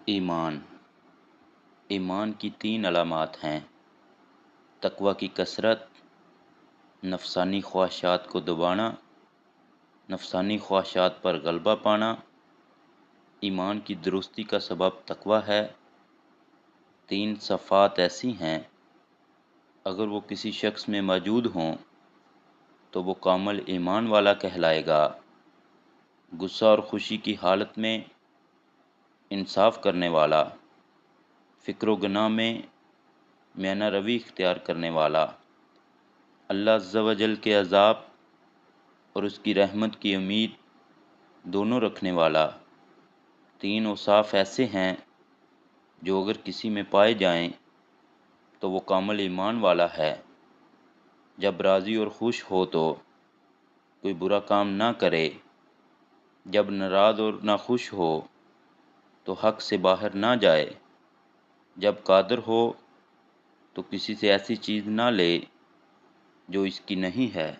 ایمان ایمان کی تین علامات ہیں: تقوی کی کثرت، نفسانی خواہشات کو دبانا، نفسانی خواہشات پر غلبہ پانا۔ ایمان کی درستی کا سبب تقوی ہے۔ تین صفات ایسی ہیں، اگر وہ کسی شخص میں موجود ہوں تو وہ کامل ایمان والا کہلائے گا۔ غصہ اور خوشی کی حالت میں انصاف کرنے والا، فکر و گناہ میں میانہ روی اختیار کرنے والا، اللہ عز و جل کے عذاب اور اس کی رحمت کی امید دونوں رکھنے والا۔ تین اوصاف ایسے ہیں جو اگر کسی میں پائے جائیں تو وہ کامل ایمان والا ہے۔ جب راضی اور خوش ہو تو کوئی برا کام نہ کرے، جب ناراض اور ناخوش ہو تو حق سے باہر نہ جائے، جب قادر ہو تو کسی سے ایسی چیز نہ لے جو اس کی نہیں ہے۔